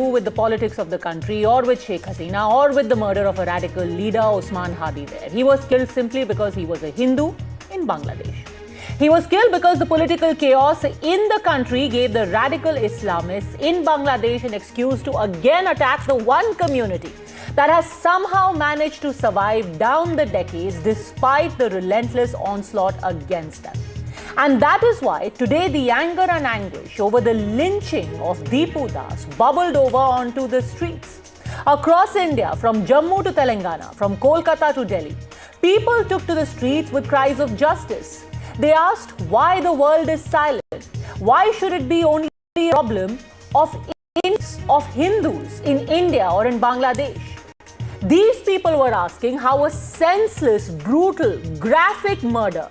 with the politics of the country or with Sheikh Hasina or with the murder of a radical leader, Osman Hadi there. He was killed simply because he was a Hindu in Bangladesh. He was killed because the political chaos in the country gave the radical Islamists in Bangladesh an excuse to again attack the one community that has somehow managed to survive down the decades despite the relentless onslaught against them. And that is why today the anger and anguish over the lynching of Deepu bubbled over onto the streets. Across India, from Jammu to Telangana, from Kolkata to Delhi, people took to the streets with cries of justice. They asked why the world is silent. Why should it be only a problem of Hindus in India or in Bangladesh? These people were asking how a senseless, brutal, graphic murder,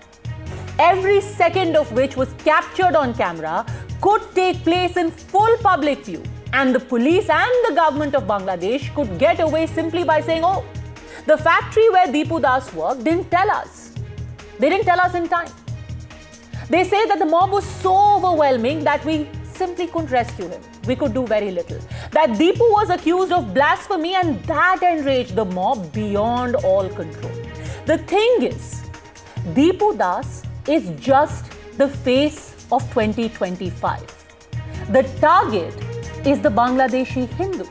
every second of which was captured on camera, could take place in full public view, and the police and the government of Bangladesh could get away simply by saying, oh, the factory where Deepu Das worked didn't tell us. They didn't tell us in time. They say that the mob was so overwhelming that we simply couldn't rescue him. We could do very little. That Deepu was accused of blasphemy, and that enraged the mob beyond all control. The thing is, Deepu Das is just the face of 2025. The target is the Bangladeshi Hindu.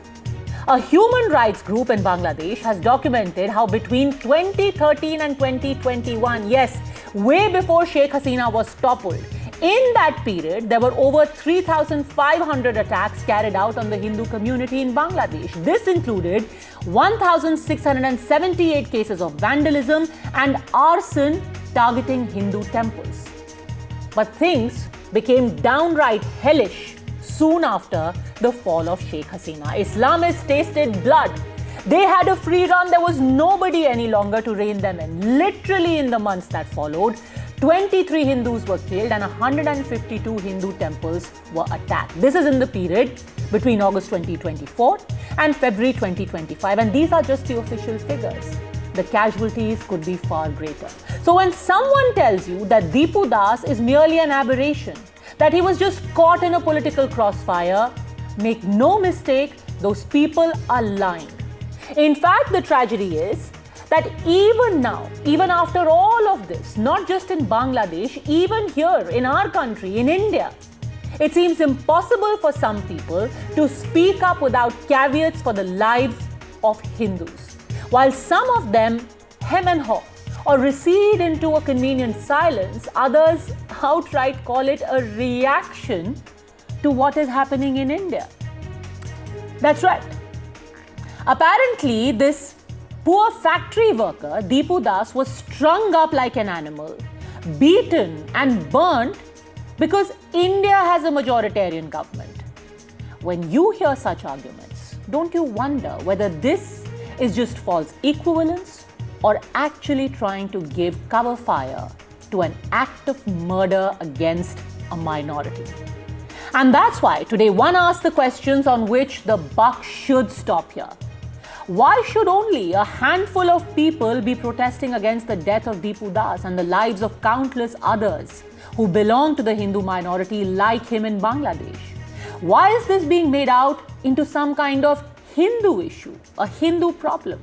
A human rights group in Bangladesh has documented how between 2013 and 2021, yes, way before Sheikh Hasina was toppled, in that period, there were over 3,500 attacks carried out on the Hindu community in Bangladesh. This included 1,678 cases of vandalism and arson targeting Hindu temples. But things became downright hellish soon after the fall of Sheikh Hasina. Islamists tasted blood. They had a free run. There was nobody any longer to rein them in. Literally in the months that followed, 23 Hindus were killed and 152 Hindu temples were attacked. This is in the period between August 2024 and February 2025. And these are just the official figures. The casualties could be far greater. So when someone tells you that Deepu Das is merely an aberration, that he was just caught in a political crossfire, make no mistake, those people are lying. In fact, the tragedy is that even now, even after all of this, not just in Bangladesh, even here in our country, in India, it seems impossible for some people to speak up without caveats for the lives of Hindus. While some of them hem and haw or recede into a convenient silence, others outright call it a reaction to what is happening in India. That's right. Apparently, this poor factory worker, Deepu Das, was strung up like an animal, beaten and burnt because India has a majoritarian government. When you hear such arguments, don't you wonder whether this is just false equivalence or actually trying to give cover fire to an act of murder against a minority? And that's why today one asks the questions on which the buck should stop here. Why should only a handful of people be protesting against the death of Deepu Das and the lives of countless others who belong to the Hindu minority like him in Bangladesh? Why is this being made out into some kind of Hindu issue, a Hindu problem?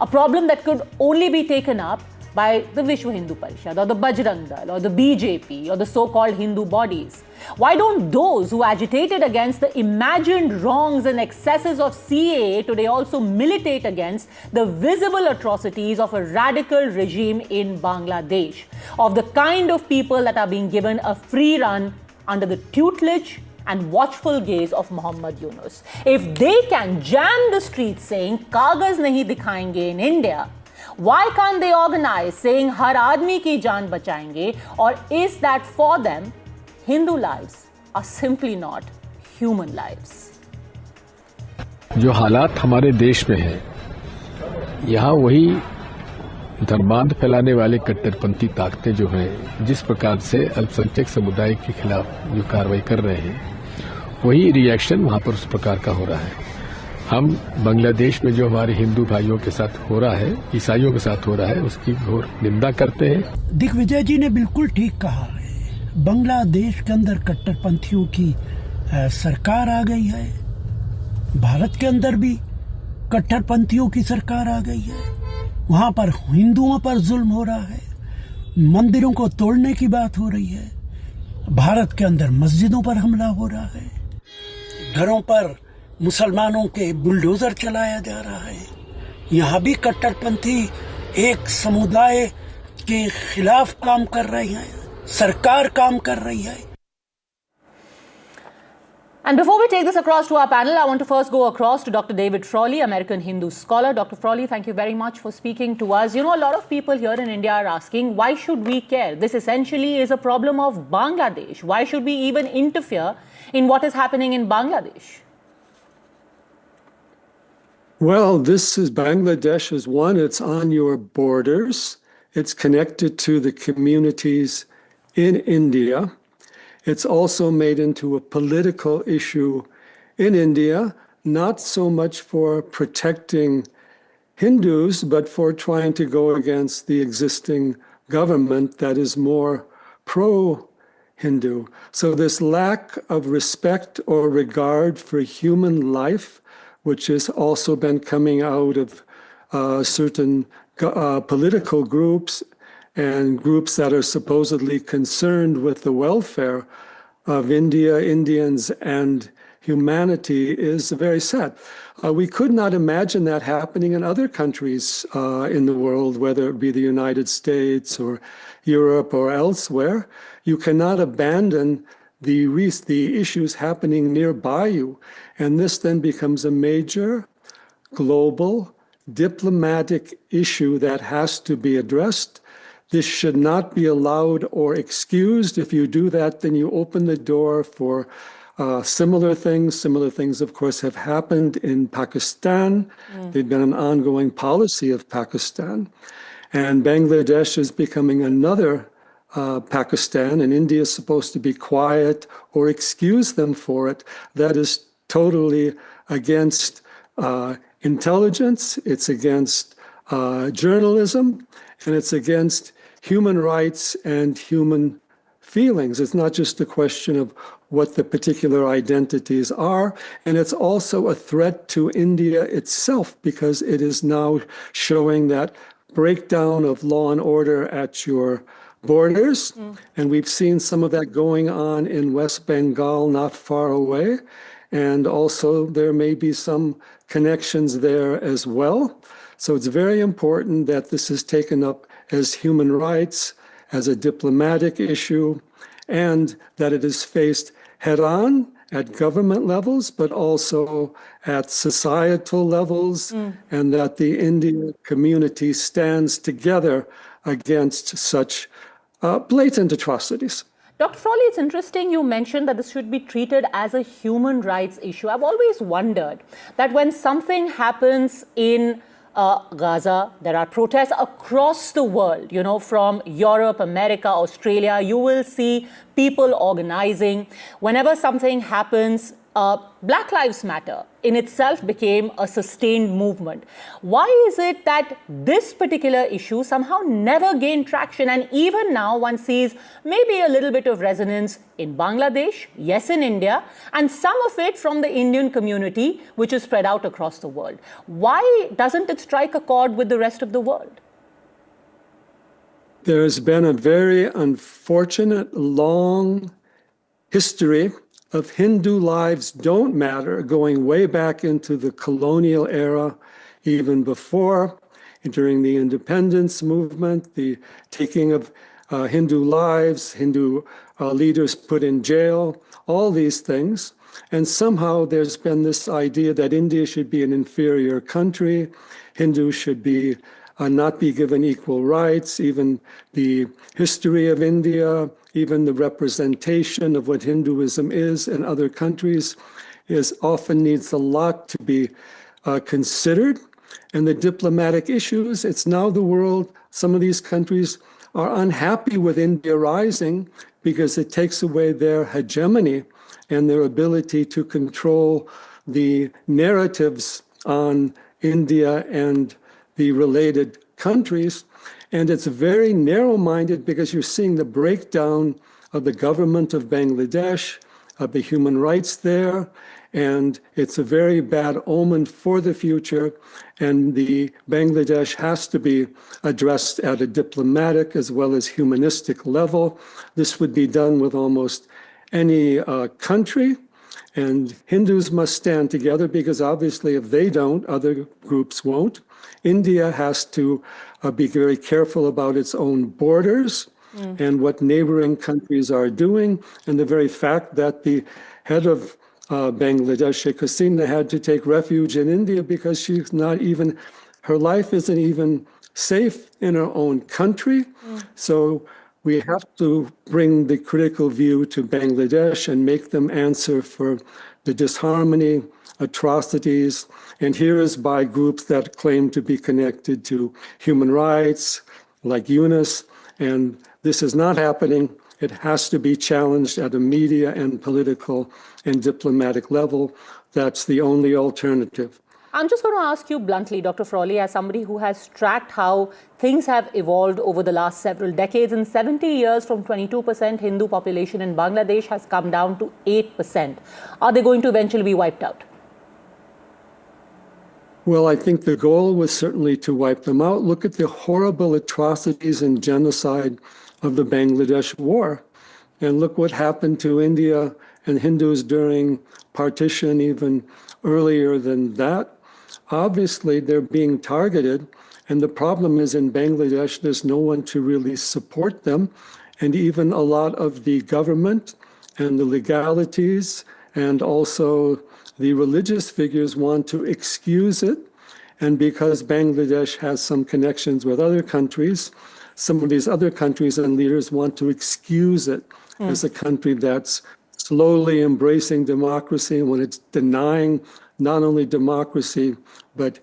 A problem that could only be taken up by the Vishwa Hindu Parishad or the Bajrang Dal or the BJP or the so-called Hindu bodies. Why don't those who agitated against the imagined wrongs and excesses of CAA today also militate against the visible atrocities of a radical regime in Bangladesh, of the kind of people that are being given a free run under the tutelage and watchful gaze of Muhammad Yunus? If they can jam the streets saying "Kagaz nahi dikhayenge" in India, why can't they organize saying "Har aadmi ki jaan bachayenge"? Or is that for them, Hindu lives are simply not human lives? जो हालात हमारे देश में है, यहाँ वही धर्मांध फैलाने वाले कट्टरपंथी ताकतें जो हैं, जिस प्रकार से अल्पसंख्यक समुदाय के खिलाफ जो कार्रवाई कर रहे हैं, वही रिएक्शन वहाँ पर उस प्रकार का हो रहा है। हम बांग्लादेश में जो हमारे हिंदू भाइयों के साथ हो रहा है, ईसाइयों के साथ हो रहा है, उसकी घोर निंदा करते हैं। दिग्विजय जी ने बिल्कुल ठीक कहा है। बांग्लादेश के अंदर कट्टरपंथियों की सरकार आ गई है भारत के अंदर भी कट्टरपंथियों की सरकार आ गई है। वहां पर हिंदुओं पर जुल्म हो रहा है, मंदिरों को तोड़ने की बात हो रही है, भारत के अंदर मस्जिदों पर हमला हो रहा है, घरों पर मुसलमानों के बुलडोजर चलाया जा रहा है। यहाँ भी कट्टरपंथी एक समुदाय के खिलाफ काम कर रहे हैं, सरकार काम कर रही है। And before we take this across to our panel, I want to first go across to Dr. David Frawley, American Hindu scholar. Dr. Frawley, thank you very much for speaking to us. You know, a lot of people here in India are asking, why should we care? This essentially is a problem of Bangladesh. Why should we even interfere in what is happening in Bangladesh? Well, this is Bangladesh is one, it's on your borders. It's connected to the communities in India. It's also made into a political issue in India, not so much for protecting Hindus, but for trying to go against the existing government that is more pro-Hindu. So this lack of respect or regard for human life, which has also been coming out of certain political groups and groups that are supposedly concerned with the welfare of India, Indians, and humanity is very sad. We could not imagine that happening in other countries in the world, whether it be the United States or Europe or elsewhere. You cannot abandon the issues happening nearby you. And this then becomes a major global diplomatic issue that has to be addressed. This should not be allowed or excused. If you do that, then you open the door for similar things. Similar things, of course, have happened in Pakistan. They've been an ongoing policy of Pakistan. And Bangladesh is becoming another Pakistan, and India is supposed to be quiet or excuse them for it. That is totally against intelligence, it's against journalism, and it's against human rights and human feelings. It's not just a question of what the particular identities are, and it's also a threat to India itself because it is now showing that breakdown of law and order at your borders. And we've seen some of that going on in West Bengal, not far away. And also there may be some connections there as well. So it's very important that this is taken up as human rights, as a diplomatic issue, and that it is faced head on at government levels, but also at societal levels, and that the Indian community stands together against such blatant atrocities. Dr. Frawley, it's interesting you mentioned that this should be treated as a human rights issue. I've always wondered that when something happens in Gaza, there are protests across the world, you know, from Europe, America, Australia. You will see people organizing. Whenever something happens, Black Lives Matter in itself became a sustained movement. Why is it that this particular issue somehow never gained traction? And even now one sees maybe a little bit of resonance in Bangladesh, yes, in India, and some of it from the Indian community, which is spread out across the world. Why doesn't it strike a chord with the rest of the world? There's been a very unfortunate long history of Hindu lives don't matter, going way back into the colonial era, even before, during the independence movement, the taking of Hindu lives, Hindu leaders put in jail, all these things. And somehow there's been this idea that India should be an inferior country, Hindus should be not be given equal rights, even the history of India, even the representation of what Hinduism is in other countries is often needs a lot to be considered. And the diplomatic issues, it's now the world, some of these countries are unhappy with India rising because it takes away their hegemony and their ability to control the narratives on India and the related countries. And it's very narrow-minded because you're seeing the breakdown of the government of Bangladesh, of the human rights there, and it's a very bad omen for the future. And the Bangladesh has to be addressed at a diplomatic as well as humanistic level. This would be done with almost any country. And Hindus must stand together because obviously if they don't, other groups won't. India has to be very careful about its own borders and what neighboring countries are doing. And the very fact that the head of Bangladesh, Sheikh Hasina, had to take refuge in India because she's not even, her life isn't even safe in her own country. So we have to bring the critical view to Bangladesh and make them answer for the disharmony, atrocities, and here is by groups that claim to be connected to human rights, like Yunus, and this is not happening. It has to be challenged at a media and political and diplomatic level. That's the only alternative. I'm just going to ask you bluntly, Dr. Frawley, as somebody who has tracked how things have evolved over the last several decades. In 70 years, from 22% Hindu population in Bangladesh has come down to 8%. Are they going to eventually be wiped out? Well, I think the goal was certainly to wipe them out. Look at the horrible atrocities and genocide of the Bangladesh war. And look what happened to India and Hindus during partition, even earlier than that. Obviously, they're being targeted. And the problem is in Bangladesh, there's no one to really support them. And even a lot of the government and the legalities and also the religious figures want to excuse it. And because Bangladesh has some connections with other countries, some of these other countries and leaders want to excuse it as a country that's slowly embracing democracy when it's denying not only democracy, but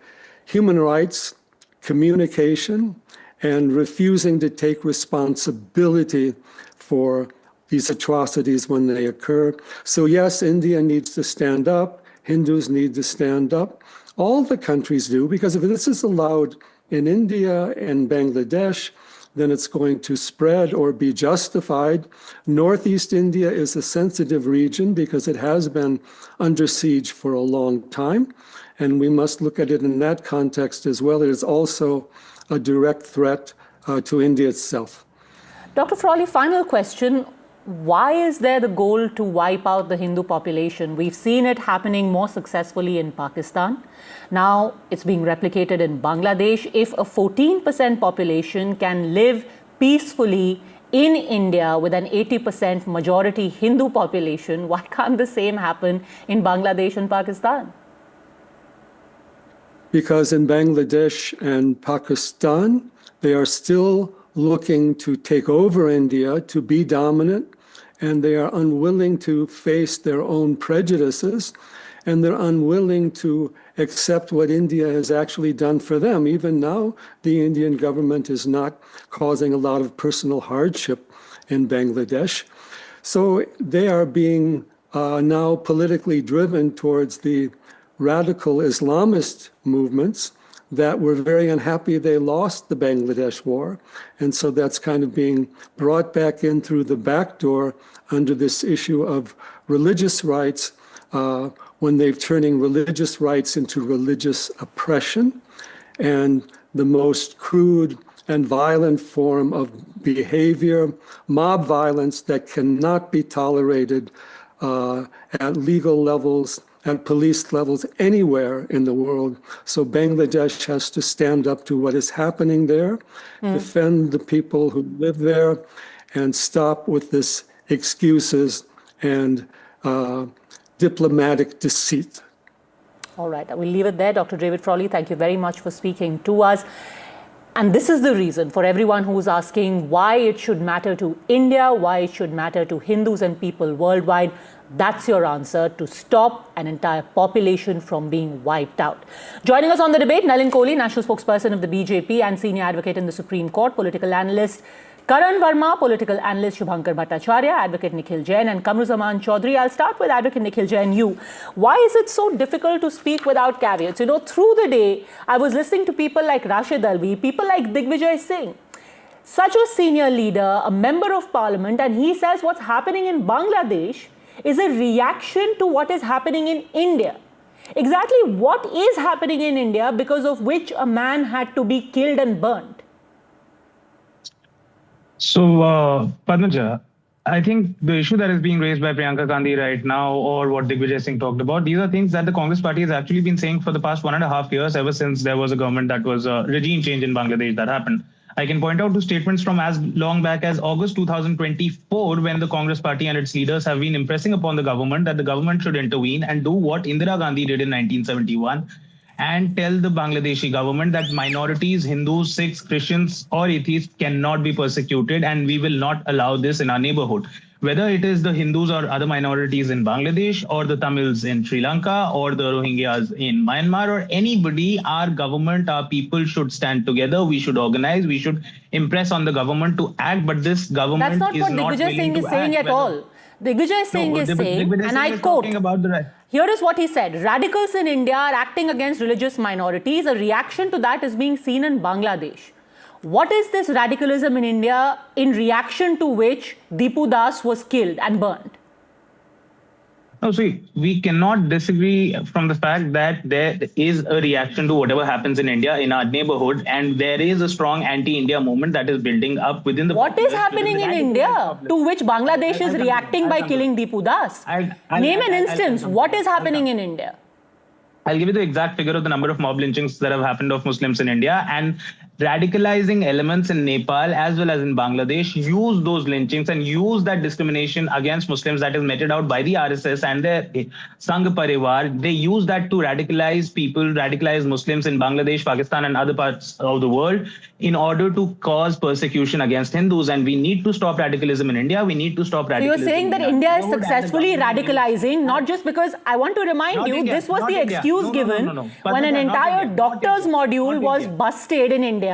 human rights, communication, and refusing to take responsibility for these atrocities when they occur. So yes, India needs to stand up. Hindus need to stand up. All the countries do, because if this is allowed in India and Bangladesh, then it's going to spread or be justified. Northeast India is a sensitive region because it has been under siege for a long time. And we must look at it in that context as well. It is also a direct threat to India itself. Dr. Frawley, final question. Why is there the goal to wipe out the Hindu population? We've seen it happening more successfully in Pakistan. Now it's being replicated in Bangladesh. If a 14% population can live peacefully in India with an 80% majority Hindu population, why can't the same happen in Bangladesh and Pakistan? Because in Bangladesh and Pakistan, they are still looking to take over India, to be dominant, and they are unwilling to face their own prejudices, and they're unwilling to accept what India has actually done for them. Even now, the Indian government is not causing a lot of personal hardship in Bangladesh. So they are being now politically driven towards the radical Islamist movements that were very unhappy they lost the Bangladesh war. And so that's kind of being brought back in through the back door under this issue of religious rights, when they're turning religious rights into religious oppression. And the most crude and violent form of behavior, mob violence that cannot be tolerated at legal levels, at police levels anywhere in the world. So Bangladesh has to stand up to what is happening there, defend the people who live there, and stop with this excuses and diplomatic deceit. All right, I will leave it there. Dr. David Frawley, thank you very much for speaking to us. And this is the reason for everyone who's asking why it should matter to India, why it should matter to Hindus and people worldwide. That's your answer to stop an entire population from being wiped out. Joining us on the debate, Nalin Kohli, national spokesperson of the BJP and senior advocate in the Supreme Court, political analyst Karan Verma, political analyst Shubhankar Bhattacharya, advocate Nikhil Jain, and Kamruzaman Chaudhary. I'll start with advocate Nikhil Jain. You, why is it so difficult to speak without caveats? You know, through the day, I was listening to people like Rashid Alvi, people like Digvijay Singh, such a senior leader, a member of parliament, and he says what's happening in Bangladesh is a reaction to what is happening in India. Exactly what is happening in India because of which a man had to be killed and burnt? So, Padmaja, I think the issue that is being raised by Priyanka Gandhi right now, or what Digvijay Singh talked about, these are things that the Congress party has actually been saying for the past 1.5 years, ever since there was a government that was a regime change in Bangladesh that happened. I can point out to statements from as long back as August 2024, when the Congress party and its leaders have been impressing upon the government that the government should intervene and do what Indira Gandhi did in 1971, and tell the Bangladeshi government that minorities, Hindus, Sikhs, Christians, or atheists cannot be persecuted, and we will not allow this in our neighborhood. Whether it is the Hindus or other minorities in Bangladesh, or the Tamils in Sri Lanka, or the Rohingyas in Myanmar, or anybody, our government, our people should stand together. We should organize. We should impress on the government to act. But this government is not Digvijay Singh is saying at all. Digvijay Singh is saying, and I quote, here is what he said: radicals in India are acting against religious minorities. A reaction to that is being seen in Bangladesh. What is this radicalism in India in reaction to which Deepu Das was killed and burnt? No, see, we cannot disagree from the fact that there is a reaction to whatever happens in India, in our neighborhood, and there is a strong anti-India movement that is building up within the... What is happening in India to which Bangladesh is reacting by killing Deepu Das? Name an instance. What is happening in India? I'll give you the exact figure of the number of mob lynchings that have happened of Muslims in India, and radicalizing elements in Nepal as well as in Bangladesh use those lynchings and use that discrimination against Muslims that is meted out by the RSS and their Sangh Parivar. They use that to radicalize people, radicalize Muslims in Bangladesh, Pakistan, and other parts of the world in order to cause persecution against Hindus. And we need to stop radicalism in India. We need to stop radicalism. So you're saying that India is successfully radicalizing, not just because, I want to remind you, this was the excuse given when an entire doctor's module was busted in India.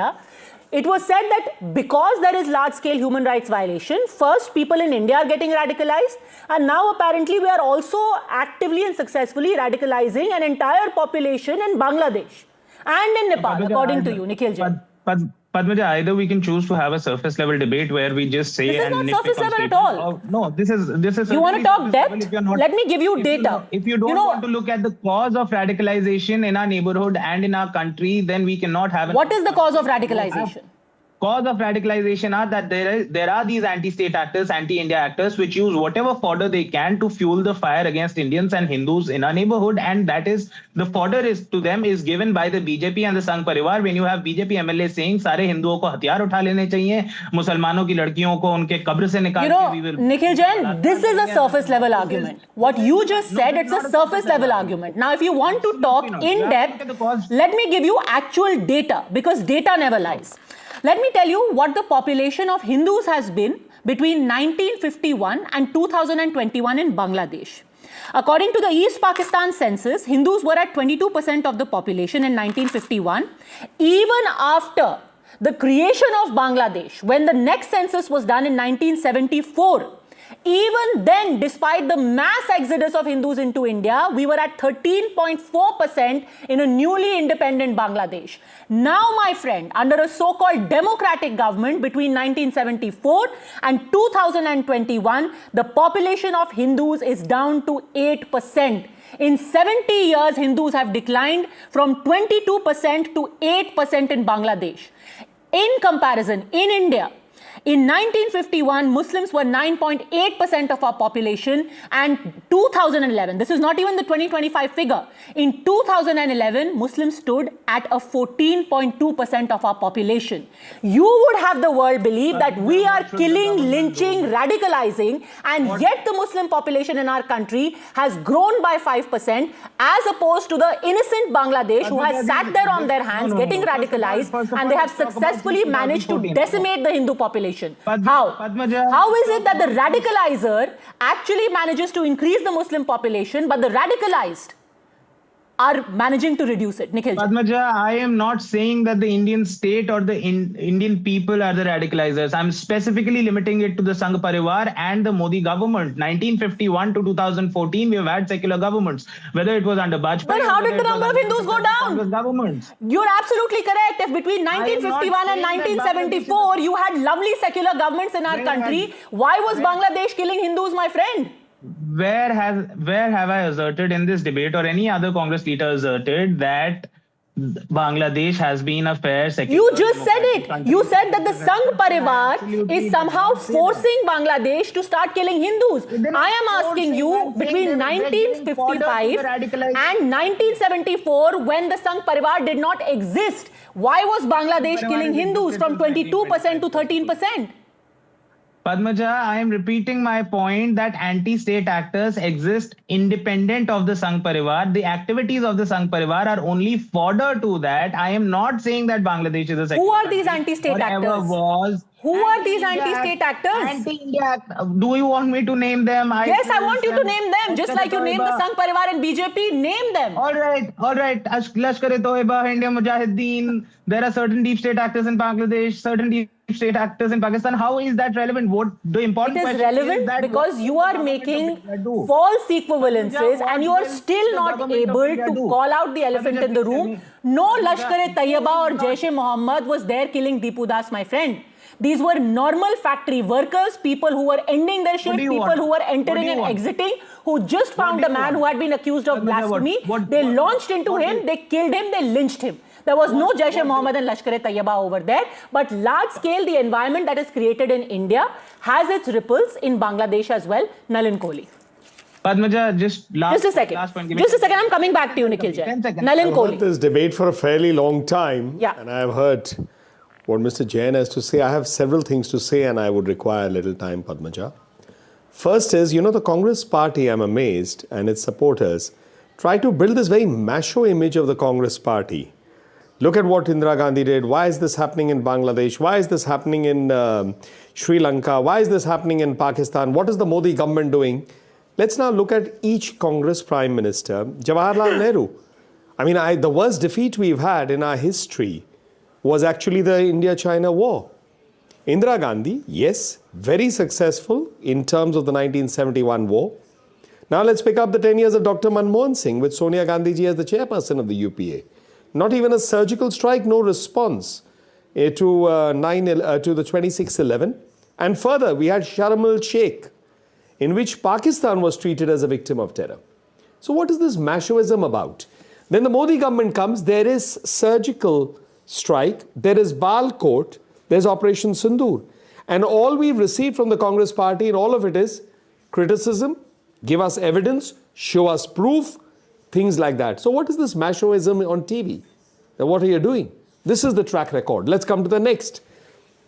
It was said that because there is large-scale human rights violation, first people in India are getting radicalized, and now apparently we are also actively and successfully radicalizing an entire population in Bangladesh and in Nepal, according to you, Nikhil Jain. Padmaja, either we can choose to have a surface level debate where we just say... This is not surface level at all. No, this is... You want to talk depth? Let me give you data. If you don't want to look at the cause of radicalization in our neighborhood and in our country, then we cannot have... What is the cause of radicalization? Cause of radicalization are that there are these anti-state actors, anti-India actors, which use whatever fodder they can to fuel the fire against Indians and Hindus in our neighborhood, and that is the fodder is to them is given by the BJP and the Sangh Parivar. When you have BJP MLA saying सारे हिंदुओं को हथियार उठा लेने चाहिए, मुसलमानों की लड़कियों को उनके कब्र से निकाल के Nikhil Jain, this is a surface level argument. What you just said, it's a surface level argument. Now, if you want to talk in depth, let me give you actual data, because data never lies. Let me tell you what the population of Hindus has been between 1951 and 2021 in Bangladesh. According to the East Pakistan census, Hindus were at 22% of the population in 1951. Even after the creation of Bangladesh, when the next census was done in 1974, even then, despite the mass exodus of Hindus into India, we were at 13.4% in a newly independent Bangladesh. Now, my friend, under a so-called democratic government between 1974 and 2021, the population of Hindus is down to 8%. In 70 years, Hindus have declined from 22% to 8% in Bangladesh. In comparison, in India, in 1951, Muslims were 9.8% of our population, and 2011, this is not even the 2025 figure, in 2011, Muslims stood at a 14.2% of our population. You would have the world believe that we are killing, lynching, radicalizing, and yet the Muslim population in our country has grown by 5%, as opposed to the innocent Bangladesh who has sat there on their hands getting radicalized, and they have successfully managed to decimate the Hindu population. How? How is it that the radicalizer actually manages to increase the Muslim population, but the radicalized are managing to reduce it? Nikhil. Padmaja, I am not saying that the Indian state or the Indian people are the radicalizers. I'm specifically limiting it to the Sangh Parivar and the Modi government. 1951 to 2014, we have had secular governments. Whether it was under Bajpayee... Then how did the number of Hindus go down? You're absolutely correct. If between 1951 and 1974, you had lovely secular governments in our country, why was Bangladesh killing Hindus, my friend? where have I asserted in this debate or any other Congress leader asserted that Bangladesh has been a fair secular You just said it. country? You said that the Sangh Parivar Absolutely is somehow did not say forcing Bangladesh to start killing Hindus. They're not I am asking you, forcing, I'm saying between they're getting fodder to 1955 the radicalized- and 1974, when the Sangh Parivar did not exist, why was Bangladesh killing Hindus from 22% to 13%? Padmaja, I am repeating my point that anti-state actors exist independent of the Sangh Parivar. The activities of the Sangh Parivar are only fodder to that. I am not saying that Bangladesh is a secular Who are these country anti-state or ever actors? was. Who are these Anti-India anti-state actors? Anti-India. Do you want me to name them? Yes, I want you to name them. Just like you named the Sangh Parivar and BJP, name them. All right. Lashkar-e-Toiba, India Mujahideen. There are certain deep state actors in Bangladesh, certain deep state actors in Pakistan. How is that relevant? What the important It is question relevant is that because you are making false equivalences and you are still not able to call out the elephant in the room. No Lashkar-e-Taiba or Jaish-e-Mohammed was there killing Deepu Das, my friend. These were normal factory workers, people who were ending their shift, people who were entering and exiting, who just found a man who had been accused of blasphemy. They launched into him, they killed him, they lynched him. There was no Jaish-e-Mohammed and Lashkar-e-Taiba over there. But large scale, the environment that is created in India has its ripples in Bangladesh as well. Nalin Kohli. Padmaja, just a second. Just a second. I'm coming back to you, Nikhil Jain. 10 seconds. Nalin I've Kohli. heard this debate for a fairly long time. Yeah. And I've heard what Mr. Jain has to say. I have several things to say and I would require a little time, Padmaja. First is, the Congress party, I'm amazed, and its supporters try to build this very macho image of the Congress party. Look at what Indira Gandhi did. Why is this happening in Bangladesh? Why is this happening in Sri Lanka? Why is this happening in Pakistan? What is the Modi government doing? Let's now look at each Congress Prime Minister. Jawaharlal Nehru. I mean, the worst defeat we've had in our history was actually the India-China war. Indira Gandhi, yes, very successful in terms of the 1971 war. Now let's pick up the 10 years of Dr. Manmohan Singh with Sonia Gandhi ji as the chairperson of the UPA. Not even a surgical strike, no response to the 26/11. And further, we had Sharm el-Sheikh, in which Pakistan was treated as a victim of terror. So what is this machoism about? Then the Modi government comes, there is surgical strike, there is Bal Court, there's Operation Sindoor. And all we've received from the Congress party, and all of it is criticism, give us evidence, show us proof, things like that. So what is this machoism on TV? Now what are you doing? This is the track record. Let's come to the next.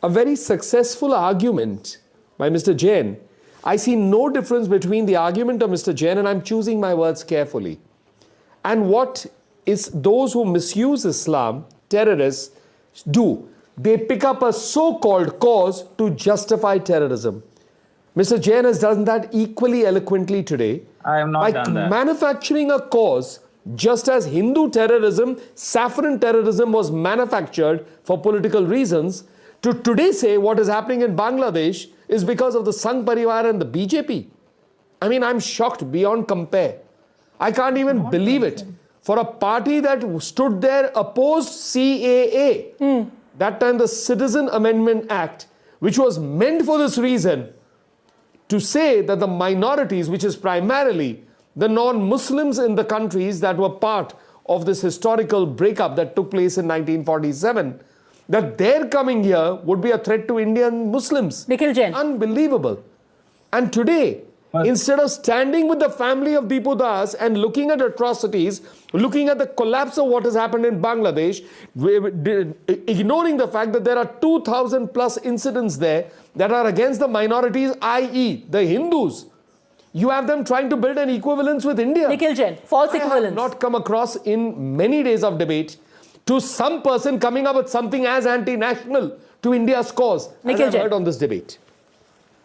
A very successful argument by Mr. Jain. I see no difference between the argument of Mr. Jain, and I'm choosing my words carefully, and what is those who misuse Islam, terrorists, do. They pick up a so-called cause to justify terrorism. Mr. Jain has done that equally eloquently today. I have not done that. Manufacturing a cause, just as Hindu terrorism, saffron terrorism was manufactured for political reasons, to today say what is happening in Bangladesh is because of the Sangh Parivar and the BJP. I mean, I'm shocked beyond compare. I can't even believe it. For a party that stood there opposed CAA, that time the Citizen Amendment Act, which was meant for this reason, to say that the minorities, which is primarily the non-Muslims in the countries that were part of this historical breakup that took place in 1947, that their coming here would be a threat to Indian Muslims. Nikhil Jain. Unbelievable. And today, instead of standing with the family of Deepu Das and looking at atrocities, looking at the collapse of what has happened in Bangladesh, ignoring the fact that there are 2,000 plus incidents there that are against the minorities, i.e. the Hindus, you have them trying to build an equivalence with India. Nikhil Jain, false equivalence. I have not come across in many days of debate to some person coming up with something as anti-national to India's cause as I've heard on this debate.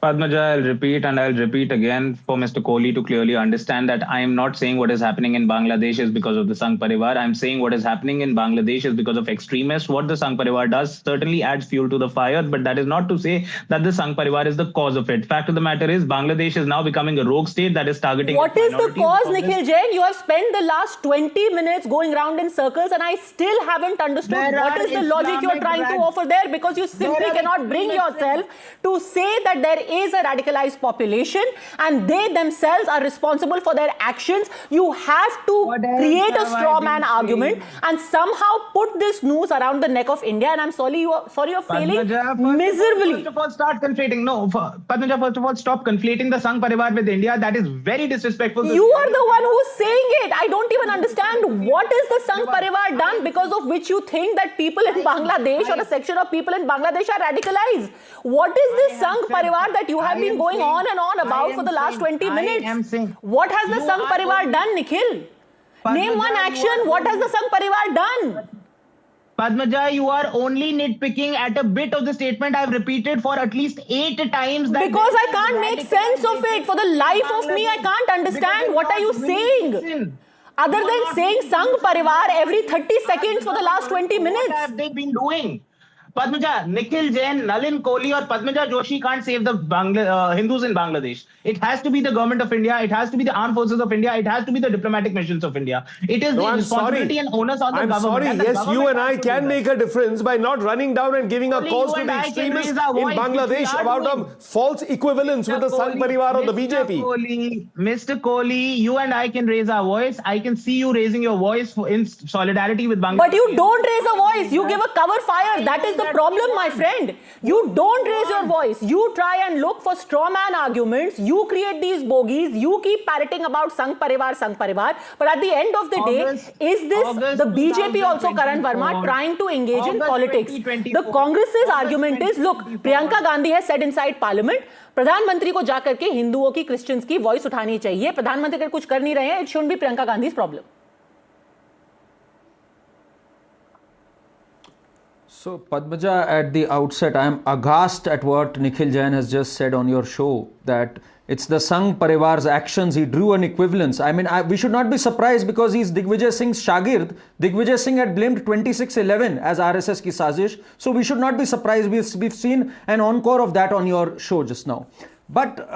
Padmaja, I'll repeat and I'll repeat again for Mr. Kohli to clearly understand that I am not saying what is happening in Bangladesh is because of the Sangh Parivar. I'm saying what is happening in Bangladesh is because of extremists. What the Sangh Parivar does certainly adds fuel to the fire, but that is not to say that the Sangh Parivar is the cause of it. Fact of the matter is Bangladesh is now becoming a rogue state that is targeting... What is the cause, Nikhil Jain? You have spent the last 20 minutes going round in circles and I still haven't understood what is the logic you are trying to offer there, because you simply cannot bring yourself to say that there is a radicalized population and they themselves are responsible for their actions. You have to create a straw man argument and somehow put this noose around the neck of India. And I'm sorry you're failing miserably. First of all, start conflating. No, Padmaja, first of all, stop conflating the Sangh Parivar with India. That is very disrespectful. You are the one who's saying it. I don't even understand what is the Sangh Parivar done because of which you think that people in Bangladesh or a section of people in Bangladesh are radicalized. What is this Sangh Parivar that you have been going on and on about for the last 20 minutes? What has the Sangh Parivar done, Nikhil? Name one action. What has the Sangh Parivar done? Padmaja, you are only nitpicking at a bit of the statement I've repeated for at least 8 times. That because I can't make sense of it. For the life of me, I can't understand. What are you saying? Other than saying Sangh Parivar every 30 seconds for the last 20 minutes. What have they been doing? Padmaja, Nikhil Jain, Nalin Kohli or Padmaja Joshi can't save the Hindus in Bangladesh. It has to be the government of India. It has to be the armed forces of India. It has to be the diplomatic missions of India. It is the responsibility and onus on the government. I'm sorry. Yes, you and I can make a difference by not running down and giving a cause to the extremists in Bangladesh about a false equivalence with the Sangh Parivar or the BJP. Mr. Kohli, you and I can raise our voice. I can see you raising your voice in solidarity with Bangladesh. But you don't raise a voice. You give a cover fire. That is the problem, my friend. You don't raise your voice. You try and look for straw man arguments. You create these bogies. You keep parroting about Sangh Parivar. But at the end of the day, is this the BJP also, Karan Verma, trying to engage in politics? The Congress's argument is, look, Priyanka Gandhi has said inside Parliament, प्रधानमंत्री को जाकर के हिंदुओं की, Christians की voice उठानी चाहिए. प्रधानमंत्री अगर कुछ कर नहीं रहे हैं, it shouldn't be Priyanka Gandhi's problem. So, Padmaja, at the outset, I am aghast at what Nikhil Jain has just said on your show, that it's the Sangh Parivar's actions. He drew an equivalence. I mean, we should not be surprised because he's Digvijay Singh's Shagird. Digvijay Singh had blamed 2611 as RSS ki sazish. So, we should not be surprised. We've seen an encore of that on your show just now. But,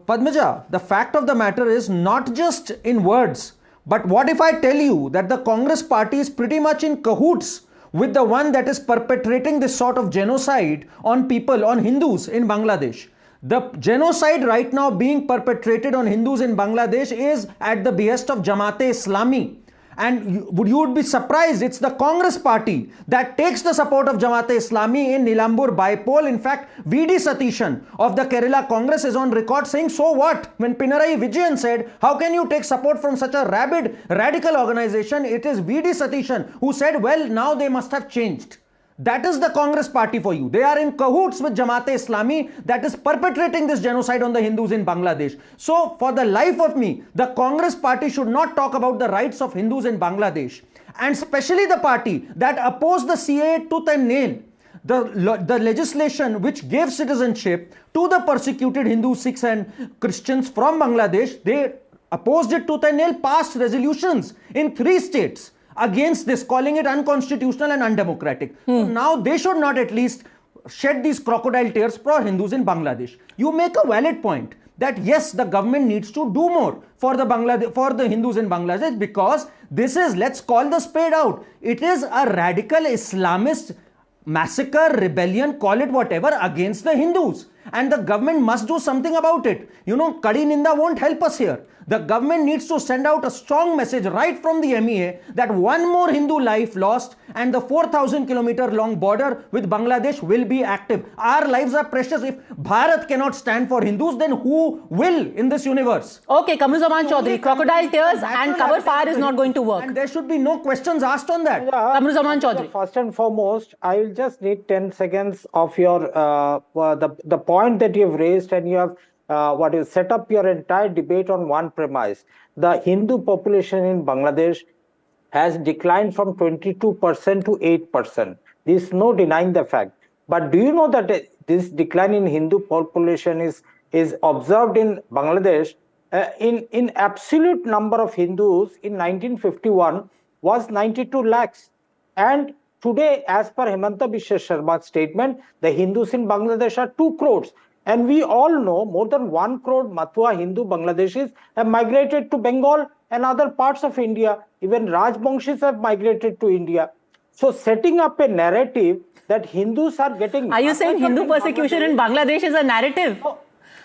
Padmaja, the fact of the matter is not just in words, but what if I tell you that the Congress party is pretty much in cahoots with the one that is perpetrating this sort of genocide on people, on Hindus in Bangladesh. The genocide right now being perpetrated on Hindus in Bangladesh is at the behest of Jamaat-e-Islami. And you would be surprised, it's the Congress party that takes the support of Jamaat-e-Islami in Nilambur bypoll. In fact, V.D. Satishan of the Kerala Congress is on record saying, so what? When Pinarayi Vijayan said, how can you take support from such a rabid, radical organization? It is V.D. Satishan who said, well, now they must have changed. That is the Congress party for you. They are in cahoots with Jamaat-e-Islami that is perpetrating this genocide on the Hindus in Bangladesh. So, for the life of me, the Congress party should not talk about the rights of Hindus in Bangladesh. And especially the party that opposed the CAA tooth and nail, the legislation which gave citizenship to the persecuted Hindus, Sikhs and Christians from Bangladesh. They opposed it tooth and nail, passed resolutions in 3 states against this, calling it unconstitutional and undemocratic. So now they should not at least shed these crocodile tears for Hindus in Bangladesh. You make a valid point that yes, the government needs to do more for the Hindus in Bangladesh, because this is, let's call the spade out, it is a radical Islamist massacre, rebellion, call it whatever, against the Hindus. And the government must do something about it. You know, Kadi Ninda won't help us here. The government needs to send out a strong message right from the MEA that one more Hindu life lost and the 4,000-kilometer long border with Bangladesh will be active. Our lives are precious. If Bharat cannot stand for Hindus, then who will in this universe? Okay, Kamruzaman Chaudhary, crocodile tears and cover fire is not going to work. And there should be no questions asked on that. Kamruzaman Chaudhary. First and foremost, I will just need 10 seconds of your the point that you have raised, and you have you set up your entire debate on one premise. The Hindu population in Bangladesh has declined from 22% to 8%. There is no denying the fact. But do you know that this decline in Hindu population is observed in Bangladesh? In absolute number of Hindus in 1951 was 92 lakhs. And today, as per Hemanta Biswa Sharma's statement, the Hindus in Bangladesh are 2 crores. And we all know more than 1 crore Mathua Hindu Bangladeshis have migrated to Bengal and other parts of India. Even Rajbangshis have migrated to India. So setting up a narrative that Hindus are getting... Are you saying Hindu persecution in Bangladesh is a narrative?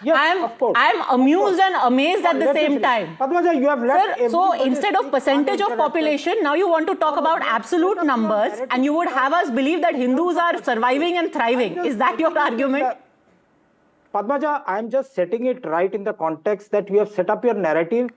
Yes, of course. I am amused and amazed at the same time. Padmaja, you have let Sir, so everybody instead of speak percentage of uninterrupted. population, now you want to talk about absolute numbers and you would have us believe that Hindus are surviving and thriving. Is that your argument? Padmaja, I am just setting it right in the context that you have set up your narrative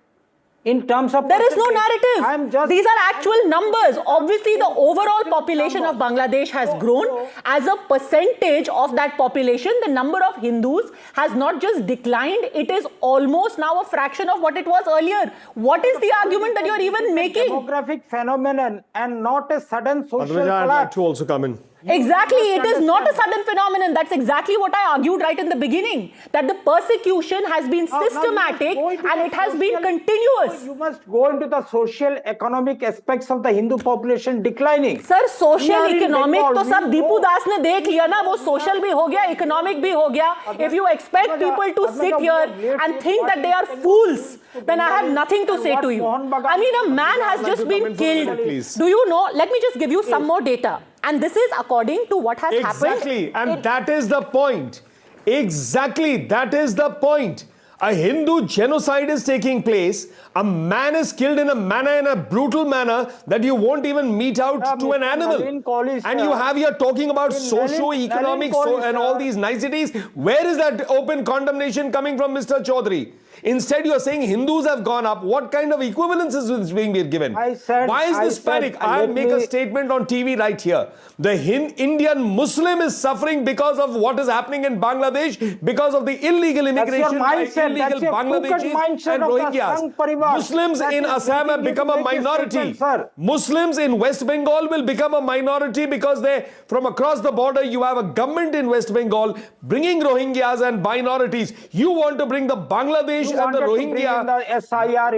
in terms of... There is no percentage. narrative. These are actual numbers. Obviously, the overall population of Bangladesh has grown. As a percentage of that population, the number of Hindus has not just declined, it is almost now a fraction of what it was earlier. What is the argument that you are even making? Demographic phenomenon and not a sudden social Padmaja, I'd like collapse. to also come in. Exactly, it is not a sudden phenomenon. That's exactly what I argued right in the beginning. That the persecution has been systematic and it has been continuous. You must go into the social economic aspects of the Hindu population declining. Sir, social We are in economic Bengal. तो सब We Deepu know. दास ने देख लिया ना, वो social भी हो गया, economic भी हो गया. If you expect people to sit here and think that they are fools, then I have nothing to say to you. I mean, a man has just been killed. Do you know? Let me just give you some more data. And this is according to what has happened. Exactly, and that is the point. Exactly, that is the point. A Hindu genocide is taking place. A man is killed in a brutal manner that you won't even mete out to an animal. And you have here talking about socio-economic and all these niceties. Where is that open condemnation coming from, Mr. Chaudhary? Instead, you are saying Hindus have gone up. What kind of equivalence is being given? Why is this panic? I'll make a statement on TV right here. The Indian Muslim is suffering because of what is happening in Bangladesh, because of the illegal immigration by illegal Bangladeshis and Rohingyas. Muslims in Assam have become a minority. Muslims in West Bengal will become a minority because from across the border you have a government in West Bengal bringing Rohingyas and minorities. You want to bring the Bangladesh and the Rohingya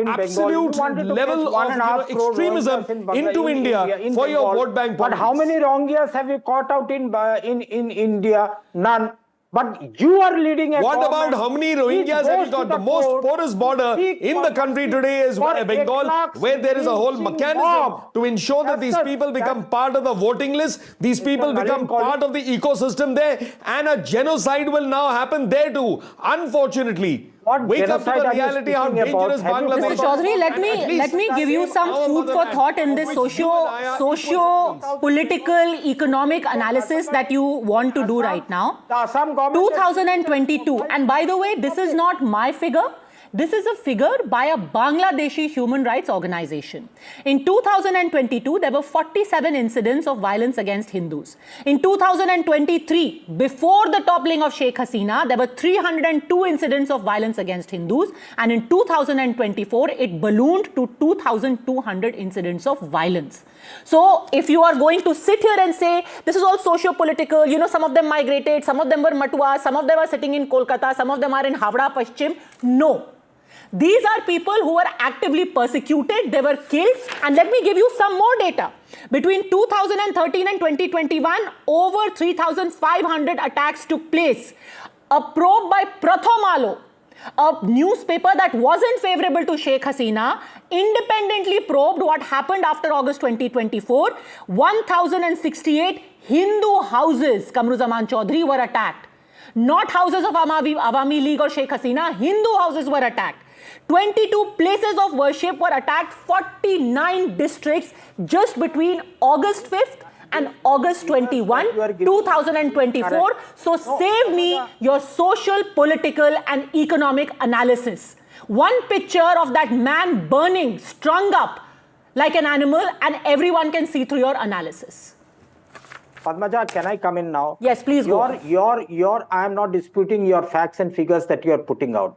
absolute level of extremism into India for your vote bank politics. But how many Rohingyas have you caught out in India? None. But you are leading a What about how many Rohingyas have you got? The most porous border in the country today is Bengal, where there is a whole mechanism to ensure that these people become part of the voting list. These people become part of the ecosystem there, and a genocide will now happen there too. Unfortunately. Wake up to the reality how dangerous Bangladesh is. Mr. Chaudhary, let me give you some food for thought in this socio-political economic analysis that you want to do right now. 2022, and by the way, this is not my figure. This is a figure by a Bangladeshi human rights organization. In 2022, there were 47 incidents of violence against Hindus. In 2023, before the toppling of Sheikh Hasina, there were 302 incidents of violence against Hindus. And in 2024, it ballooned to 2,200 incidents of violence. So if you are going to sit here and say, this is all socio-political, you know, some of them migrated, some of them were Matua, some of them are sitting in Kolkata, some of them are in Havra, Paschim. No. These are people who were actively persecuted, they were killed. And let me give you some more data. Between 2013 and 2021, over 3,500 attacks took place. A probe by Prathomalo, a newspaper that wasn't favorable to Sheikh Hasina, independently probed what happened after August 2024. 1,068 Hindu houses, Kamruzaman Chaudhary, were attacked. Not houses of Awami League or Sheikh Hasina, Hindu houses were attacked. 22 places of worship were attacked, 49 districts just between August 5th and August 21, 2024. So save me your social, political and economic analysis. One picture of that man burning, strung up like an animal, and everyone can see through your analysis. Padmaja, can I come in now? Yes, please go on. I am not disputing your facts and figures that you are putting out.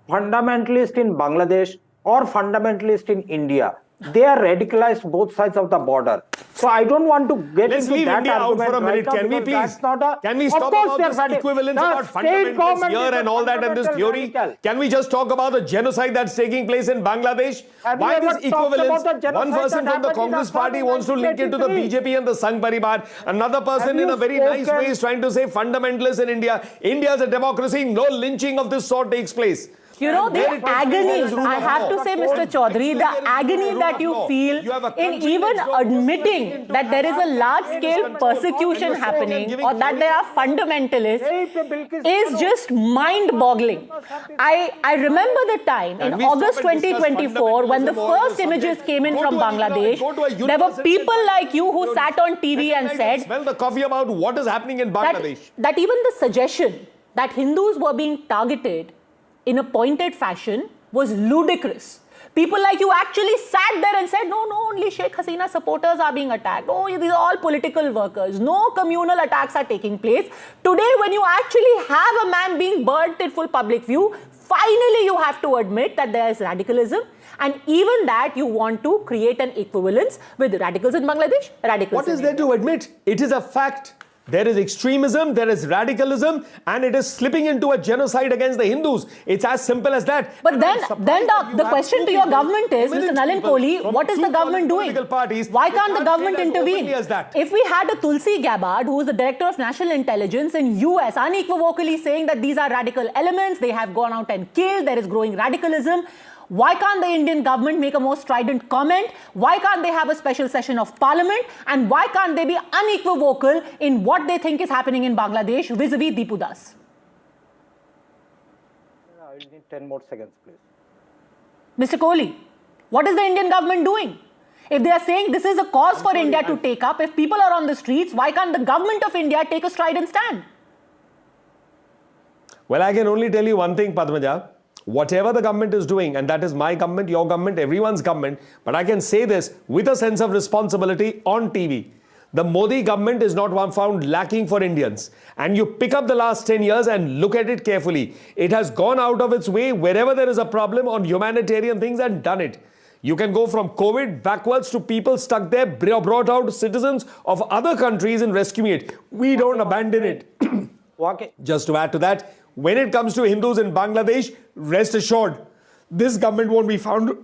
Fundamentalist in Bangladesh or fundamentalist in India, they are radicalized both sides of the border. So I don't want to get Let's into leave that India out argument for a minute. right Can we please? Can we stop about this equivalence about fundamentalists here and all that and this theory? Can we just talk about the genocide that's taking place in Bangladesh? Why this equivalence? One person from the Congress party wants to link it to the BJP and the Sangh Paribar. Another person in a very nice way is trying to say fundamentalists in India. India is a democracy. No lynching of this sort takes place. You know, the agony, I have to say, Mr. Chaudhary, the agony that you feel in even admitting that there is a large-scale persecution happening or that there are fundamentalists is just mind-boggling. I remember the time in August 2024 when the first images came in from Bangladesh, there were people like you who sat on TV and said smell the coffee about what is happening in Bangladesh. that even the suggestion that Hindus were being targeted in a pointed fashion was ludicrous. People like you actually sat there and said, no, only Sheikh Hasina supporters are being attacked. Oh, these are all political workers. No communal attacks are taking place. Today, when you actually have a man being burnt in full public view, finally you have to admit that there is radicalism. And even that you want to create an equivalence with radicals in Bangladesh, radicals What is in there to admit? It is a fact. There is extremism, there is radicalism, and it is slipping into a genocide against the Hindus. It's as simple as that. But then the question to your government is, Mr. Nalin Kohli, what is the government doing? Why can't the government intervene? If we had a Tulsi Gabbard, who is the director of national intelligence in US, unequivocally saying that these are radical elements, they have gone out and killed, there is growing radicalism, why can't the Indian government make a more strident comment? Why can't they have a special session of parliament? And why can't they be unequivocal in what they think is happening in Bangladesh vis-a-vis Deepu Das? I will need 10 more seconds, please. Mr. Kohli, what is the Indian government doing? If they are saying this is a cause for India to take up, if people are on the streets, why can't the government of India take a strident stand? Well, I can only tell you one thing, Padmaja. Whatever the government is doing, and that is my government, your government, everyone's government, but I can say this with a sense of responsibility on TV. The Modi government is not one found lacking for Indians. And you pick up the last 10 years and look at it carefully. It has gone out of its way wherever there is a problem on humanitarian things and done it. You can go from COVID backwards to people stuck there, brought out citizens of other countries and rescuing it. We don't abandon it. Just to add to that, when it comes to Hindus in Bangladesh, rest assured, this government won't be found,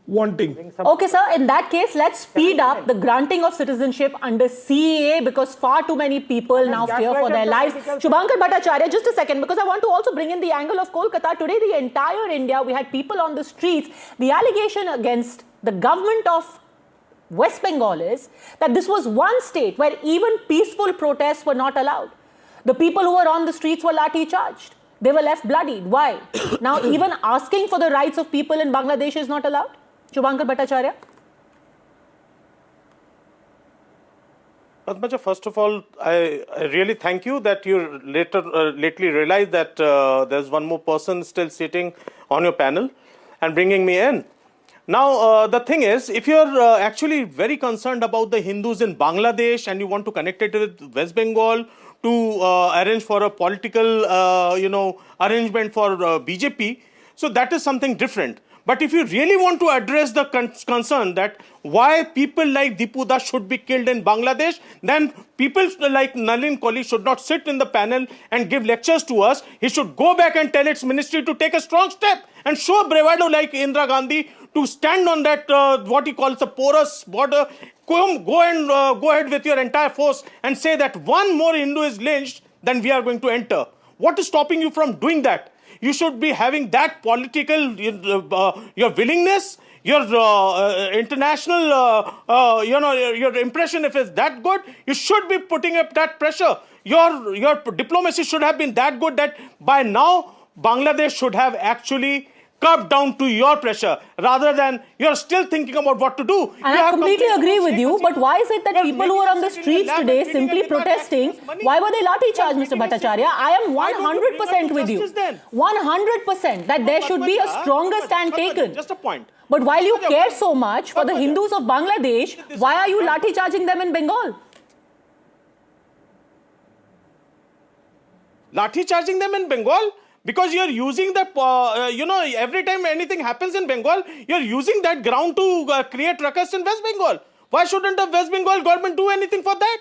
wanting. Okay, sir, in that case, let's speed up the granting of citizenship under CAA because far too many people now fear for their lives. Shubhankar Bhattacharya, just a second, because I want to also bring in the angle of Kolkata. Today, the entire India, we had people on the streets. The allegation against the government of West Bengal is that this was one state where even peaceful protests were not allowed. The people who were on the streets were lathi-charged. They were left bloodied. Why? Now, even asking for the rights of people in Bangladesh is not allowed? Shubhankar Bhattacharya? Padmaja, first of all, I really thank you that you lately realized that there's one more person still sitting on your panel and bringing me in. Now, the thing is, if you're actually very concerned about the Hindus in Bangladesh and you want to connect it with West Bengal, to arrange for a political, arrangement for BJP. So that is something different. But if you really want to address the concern that why people like Deepu Das should be killed in Bangladesh, then people like Nalin Kohli should not sit in the panel and give lectures to us. He should go back and tell its ministry to take a strong step and show bravado like Indira Gandhi to stand on that, what he calls a porous border. Go ahead with your entire force and say that one more Hindu is lynched, then we are going to enter. What is stopping you from doing that? You should be having that political, your willingness, your international, your impression, if it's that good, you should be putting up that pressure. Your diplomacy should have been that good that by now, Bangladesh should have actually curbed down to your pressure rather than you're still thinking about what to do. And I completely agree with you, but why is it that people who are on the streets today simply protesting, why were they lathi charged, Mr. Bhattacharya? I am 100% with you. 100% that there should be a stronger stand taken. Just a point. But while you care so much for the Hindus of Bangladesh, why are you lathi charging them in Bengal? Lathi charging them in Bengal? Because you're using the, every time anything happens in Bengal, you're using that ground to create ruckus in West Bengal. Why shouldn't the West Bengal government do anything for that?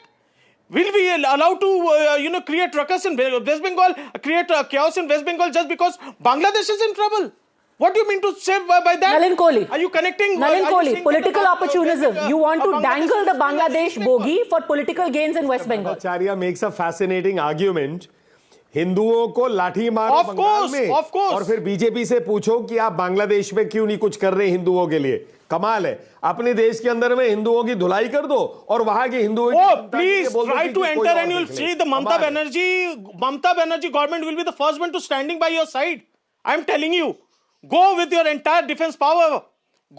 Will we allow to, create ruckus in West Bengal, create chaos in West Bengal just because Bangladesh is in trouble? What do you mean to say by that? Nalin Kohli. Are you connecting? Nalin Kohli, political opportunism. You want to dangle the Bangladesh bogey for political gains in West Bengal. Acharya makes a fascinating argument. हिंदुओं को लाठी मारो बंगाल में, और फिर BJP से पूछो कि आप बांग्लादेश में क्यों नहीं कुछ कर रहे हिंदुओं के लिए। कमाल है, अपने देश के अंदर में हिंदुओं की धुलाई कर दो और वहां के हिंदुओं please try to enter and you will see the Mamata Banerjee government will be the first one to standing by your side. I am telling you, go with your entire defense power,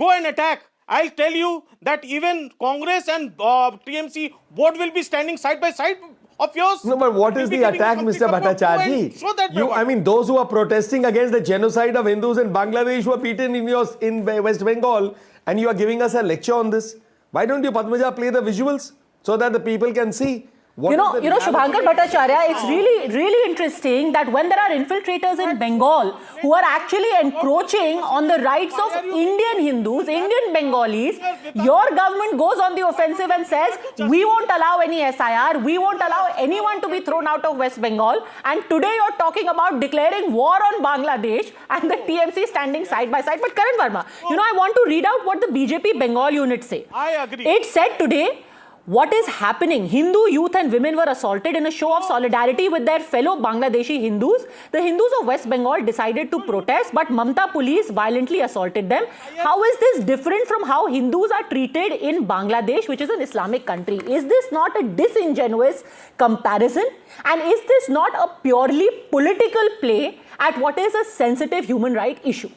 go and attack. I'll tell you that even Congress and TMC both will be standing side by side of yours. No, but what is the attack, Mr. Bhattacharya? I mean, those who are protesting against the genocide of Hindus in Bangladesh who are beaten in West Bengal, and you are giving us a lecture on this. Why don't you, Padmaja, play the visuals so that the people can see? You know, Shubhankar Bhattacharya, it's really interesting that when there are infiltrators in Bengal who are actually encroaching on the rights of Indian Hindus, Indian Bengalis, your government goes on the offensive and says, we won't allow any SIR, we won't allow anyone to be thrown out of West Bengal. And today you're talking about declaring war on Bangladesh and the TMC standing side by side. But Karan Verma, I want to read out what the BJP Bengal unit say. I agree. It said today, what is happening? Hindu youth and women were assaulted in a show of solidarity with their fellow Bangladeshi Hindus. The Hindus of West Bengal decided to protest, but Mamata police violently assaulted them. How is this different from how Hindus are treated in Bangladesh, which is an Islamic country? Is this not a disingenuous comparison? And is this not a purely political play at what is a sensitive human rights issue?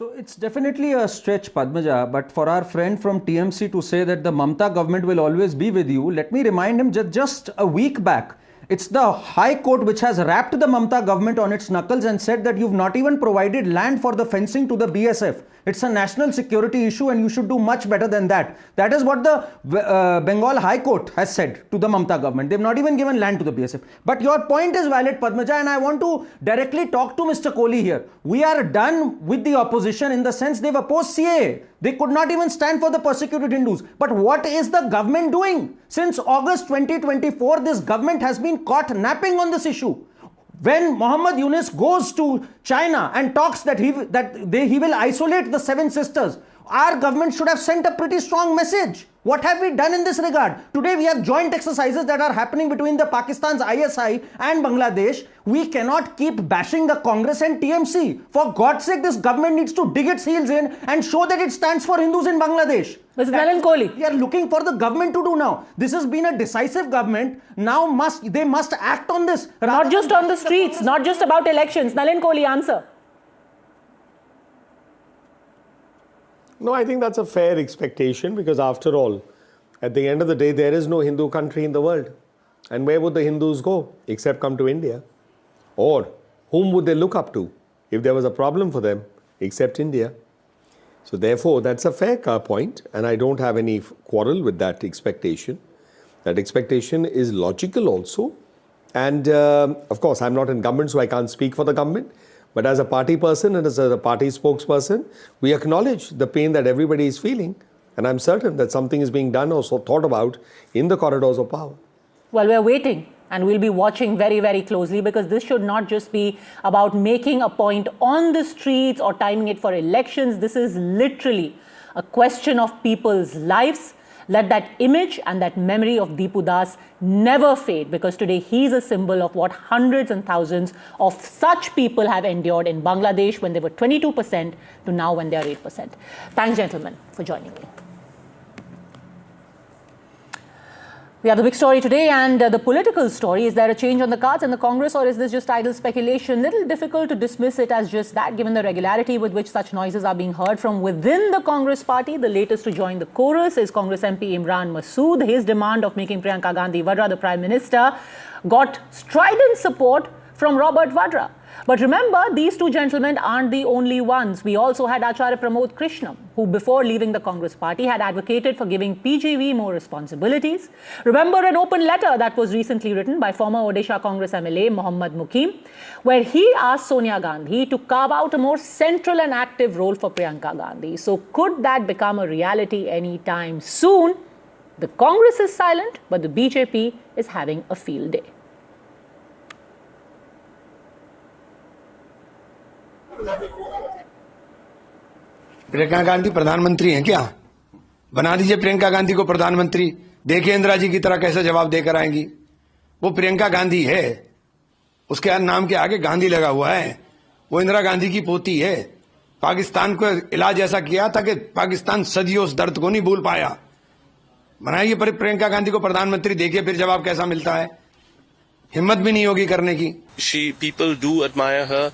So it's definitely a stretch, Padmaja, but for our friend from TMC to say that the Mamata government will always be with you, let me remind him just a week back, it's the High Court which has rapped the Mamata government on its knuckles and said that you've not even provided land for the fencing to the BSF. It's a national security issue and you should do much better than that. That is what the Bengal High Court has said to the Mamata government. They've not even given land to the BSF. But your point is valid, Padmaja, and I want to directly talk to Mr. Kohli here. We are done with the opposition in the sense they've opposed CAA. They could not even stand for the persecuted Hindus. But what is the government doing? Since August 2024, this government has been caught napping on this issue. When Muhammad Yunus goes to China and talks that he will isolate the Seven Sisters, our government should have sent a pretty strong message. What have we done in this regard? Today we have joint exercises that are happening between the Pakistan's ISI and Bangladesh. We cannot keep bashing the Congress and TMC. For God's sake, this government needs to dig its heels in and show that it stands for Hindus in Bangladesh. Mr. Nalin Kohli. We are looking for the government to do now. This has been a decisive government. Now they must act on this. Not just on the streets, not just about elections. Nalin Kohli, answer. No, I think that's a fair expectation because after all, at the end of the day, there is no Hindu country in the world. And where would the Hindus go except come to India? Or whom would they look up to if there was a problem for them except India? So therefore, that's a fair point and I don't have any quarrel with that expectation. That expectation is logical also. And of course, I'm not in government, so I can't speak for the government. But as a party person and as a party spokesperson, we acknowledge the pain that everybody is feeling. And I'm certain that something is being done or so thought about in the corridors of power. Well, we're waiting and we'll be watching very, very closely because this should not just be about making a point on the streets or timing it for elections. This is literally a question of people's lives. Let that image and that memory of Deepu Das never fade because today he's a symbol of what hundreds and thousands of such people have endured in Bangladesh when they were 22% to now when they are 8%. Thanks, gentlemen, for joining me. We have the big story today and the political story. Is there a change on the cards in the Congress or is this just idle speculation? Little difficult to dismiss it as just that given the regularity with which such noises are being heard from within the Congress party. The latest to join the chorus is Congress MP Imran Masood. His demand of making Priyanka Gandhi Vadra the Prime Minister got strident support from Robert Vadra. But remember, these two gentlemen aren't the only ones. We also had Acharya Pramod Krishnam, who before leaving the Congress party had advocated for giving PGV more responsibilities. Remember an open letter that was recently written by former Odisha Congress MLA Mohammad Mukim, where he asked Sonia Gandhi to carve out a more central and active role for Priyanka Gandhi. So could that become a reality anytime soon? The Congress is silent, but the BJP is having a field day. Priyanka Gandhi प्रधानमंत्री हैं क्या? बना दीजिए प्रियंका गांधी को प्रधानमंत्री, देखिए इंदिरा जी की तरह कैसे जवाब देकर आएंगी। वो प्रियंका गांधी है, उसके नाम के आगे गांधी लगा हुआ है। वो इंदिरा गांधी की पोती है। पाकिस्तान को इलाज ऐसा किया था कि पाकिस्तान सदियों उस दर्द को नहीं भूल पाया। बनाइए प्रियंका गांधी को प्रधानमंत्री, देखिए फिर जवाब कैसा मिलता है। हिम्मत भी नहीं होगी करने की। People do admire her.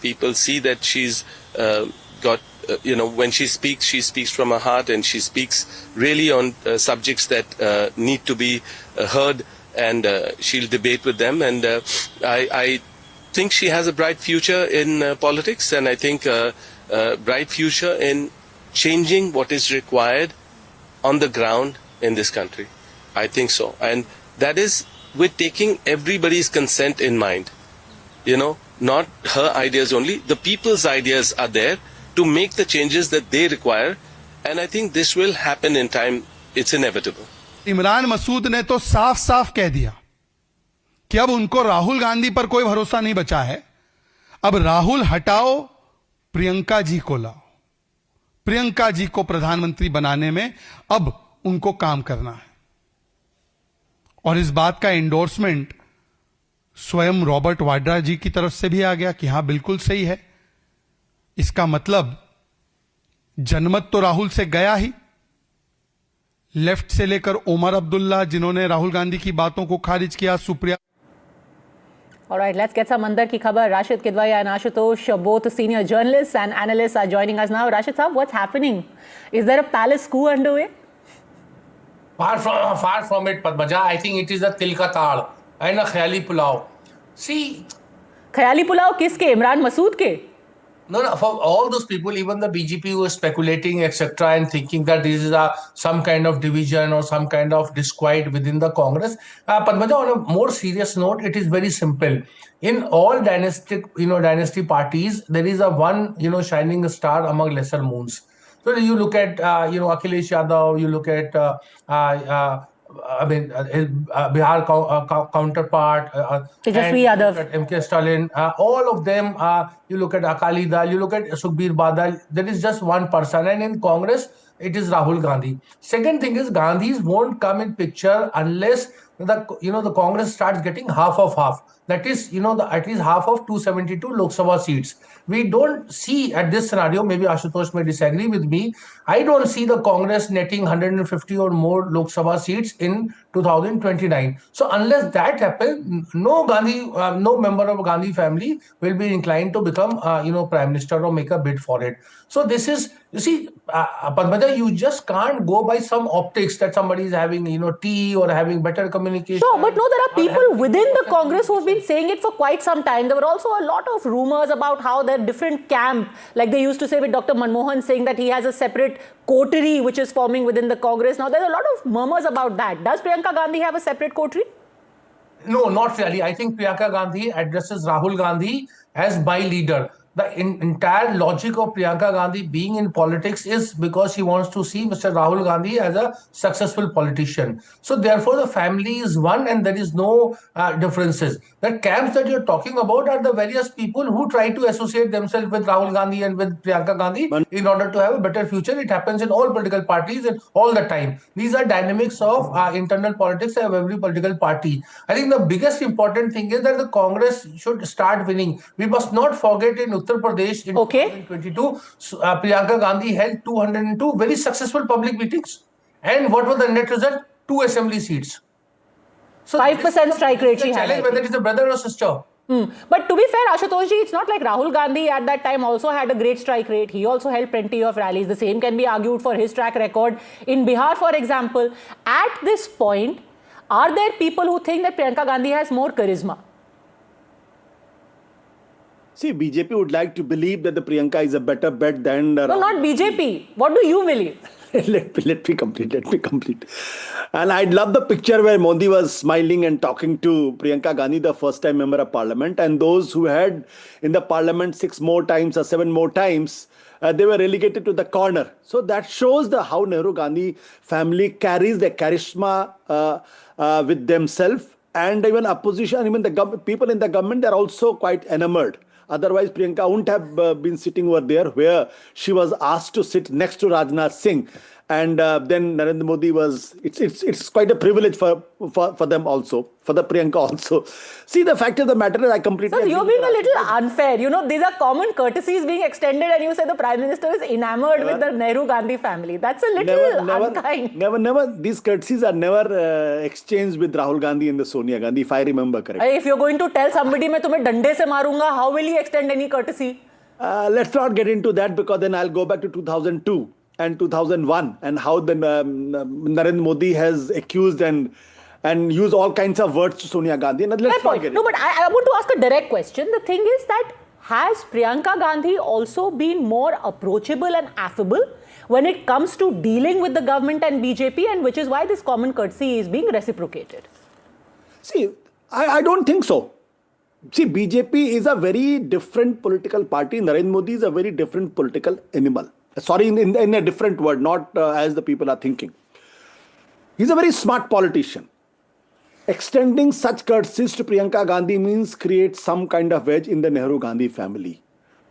People see that she's got, when she speaks from her heart, and she speaks really on subjects that need to be heard, and she'll debate with them. And I think she has a bright future in politics, and I think a bright future in changing what is required on the ground in this country. I think so. And that is with taking everybody's consent in mind. Not her ideas only. The people's ideas are there to make the changes that they require. And I think this will happen in time. It's inevitable. Imran Masood ने तो साफ साफ कह दिया कि अब उनको राहुल गांधी पर कोई भरोसा नहीं बचा है। अब राहुल हटाओ, प्रियंका जी को लाओ। प्रियंका जी को प्रधानमंत्री बनाने में अब उनको काम करना है। और इस बात का एंडोर्समेंट स्वयं रॉबर्ट वाड्रा जी की तरफ से भी आ गया कि हां बिल्कुल सही है। इसका मतलब जनमत तो राहुल से गया ही। लेफ्ट से लेकर ओमर अब्दुल्ला, जिन्होंने राहुल गांधी की बातों को खारिज किया, Supriya. All right, let's get some अंदर की खबर. Rashid Kidwai and Ashutosh, both senior journalists and analysts, are joining us now. Rashid Saab, what's happening? Is there a palace coup underway? Far from it, Padmaja. I think it is a tilka tal and a khayali pulao. See, khayali pulao किसके? इमरान मसूद के? No, for all those people, even the BJP who is speculating, etc., and thinking that this is some kind of division or some kind of disquiet within the Congress. Padmaja, on a more serious note, it is very simple. In all dynasty parties, there is a one, shining star among lesser moons. So you look at, Akhilesh Yadav, you look at, Bihar counterpart, MK Stalin, all of them, you look at Akali Dal, you look at Sukhbir Badal, there is just one person, and in Congress, it is Rahul Gandhi. Second thing is, Gandhis won't come in picture unless the Congress starts getting half of half. That is, at least half of 272 Lok Sabha seats. We don't see at this scenario, maybe Ashutosh may disagree with me, I don't see the Congress netting 150 or more Lok Sabha seats in 2029. So unless that happens, no member of Gandhi family will be inclined to become, Prime Minister or make a bid for it. So this is, you see, Padmaja, you just can't go by some optics that somebody is having, tea or having better communication. Sure, but no, there are people within the Congress who have been saying it for quite some time. There were also a lot of rumors about how there are different camps, like they used to say with Dr. Manmohan saying that he has a separate coterie which is forming within the Congress. Now, there's a lot of murmurs about that. Does Priyanka Gandhi have a separate coterie? No, not really. I think Priyanka Gandhi addresses Rahul Gandhi as my leader. The entire logic of Priyanka Gandhi being in politics is because she wants to see Mr. Rahul Gandhi as a successful politician. So therefore, the family is one and there is no differences. The camps that you're talking about are the various people who try to associate themselves with Rahul Gandhi and with Priyanka Gandhi in order to have a better future. It happens in all political parties and all the time. These are dynamics of internal politics of every political party. I think the biggest important thing is that the Congress should start winning. We must not forget in Uttar Pradesh in 2022, Priyanka Gandhi held 202 very successful public meetings. And what was the net result? 2 assembly seats. So 5% strike rate she had. Whether it's a brother or sister. But to be fair, Ashutosh ji, it's not like Rahul Gandhi at that time also had a great strike rate. He also held plenty of rallies. The same can be argued for his track record. In Bihar, for example, at this point, are there people who think that Priyanka Gandhi has more charisma? See, BJP would like to believe that the Priyanka is a better bet than... No, not BJP. What do you believe? Let me complete. And I'd love the picture where Modi was smiling and talking to Priyanka Gandhi, the first-time member of parliament, and those who had in the parliament 6 more times or 7 more times, they were relegated to the corner. So that shows how Nehru-Gandhi family carries the charisma with themselves, and even opposition, even the people in the government, they're also quite enamored. Otherwise, Priyanka wouldn't have been sitting over there where she was asked to sit next to Rajnath Singh. And then Narendra Modi was, it's quite a privilege for them also, for the Priyanka also. See, the fact of the matter is I completely... So you're being a little unfair. You know, these are common courtesies being extended and you say the Prime Minister is enamored with the Nehru-Gandhi family. That's a little unkind. Never. These courtesies are never exchanged with Rahul Gandhi and the Sonia Gandhi, if I remember correctly. If you're going to tell somebody, मैं तुम्हें डंडे से मारूंगा, how will he extend any courtesy? Let's not get into that because then I'll go back to 2002 and 2001 and how the Narendra Modi has accused and used all kinds of words to Sonia Gandhi. And let's not get No, but I want to ask a direct question. The thing is that has Priyanka Gandhi also been more approachable and affable when it comes to dealing with the government and BJP, and which is why this common courtesy is being reciprocated? See, I don't think so. See, BJP is a very different political party. Narendra Modi is a very different political animal. Sorry, in a different word, not as the people are thinking. He's a very smart politician. Extending such courtesies to Priyanka Gandhi means create some kind of wedge in the Nehru-Gandhi family.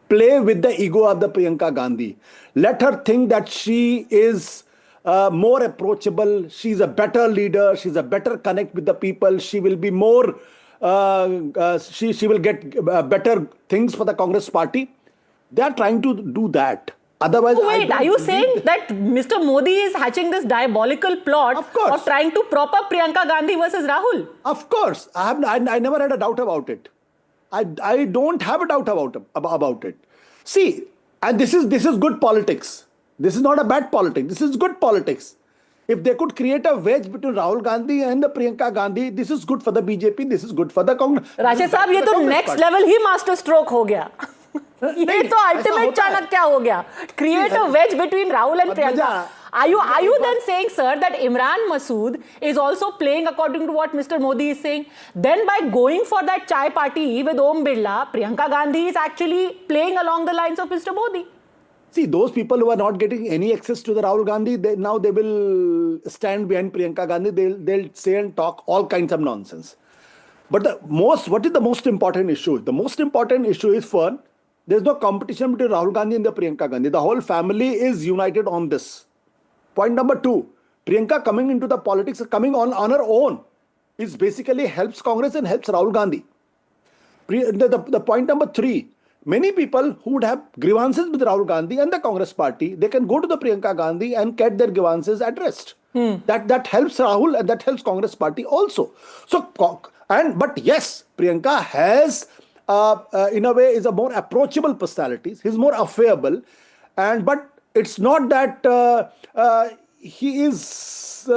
Play with the ego of the Priyanka Gandhi. Let her think that she is more approachable. She's a better leader. She's a better connect with the people. She will be more... she will get better things for the Congress party. They are trying to do that. Otherwise, wait, are you saying that Mr. Modi is hatching this diabolical plot of trying to prop up Priyanka Gandhi versus Rahul? Of course. I never had a doubt about it. I don't have a doubt about it. See, and this is good politics. This is not a bad politics. This is good politics. If they could create a wedge between Rahul Gandhi and the Priyanka Gandhi, this is good for the BJP, this is good for the Congress. Rashid साहब, ये तो next level ही master stroke हो गया. ये तो ultimate Chanakya हो गया. Create a wedge between Rahul and Priyanka. Are you then saying, sir, that Imran Masood is also playing according to what Mr. Modi is saying? Then by going for that chai party with Om Birla, Priyanka Gandhi is actually playing along the lines of Mr. Modi. See, those people who are not getting any access to the Rahul Gandhi, now they will stand behind Priyanka Gandhi. They'll say and talk all kinds of nonsense. But what is the most important issue? The most important issue is there's no competition between Rahul Gandhi and the Priyanka Gandhi. The whole family is united on this. Point number 2, Priyanka coming into the politics, coming on her own, is basically helps Congress and helps Rahul Gandhi. The point number 3, many people who would have grievances with Rahul Gandhi and the Congress party, they can go to the Priyanka Gandhi and get their grievances addressed. That helps Rahul and that helps Congress party also. But yes, Priyanka has, in a way, is a more approachable personality. He's more affable, but it's not that he is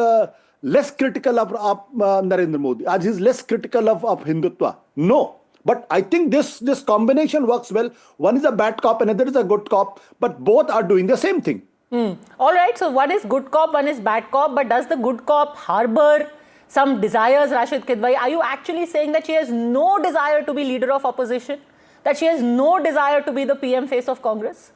less critical of Narendra Modi. As he's less critical of Hindutva. No. But I think this combination works well. One is a bad cop, another is a good cop, but both are doing the same thing. All right, so one is good cop, one is bad cop, but does the good cop harbor some desires, Rashid Kidwai? Are you actually saying that she has no desire to be leader of opposition? That she has no desire to be the PM face of Congress?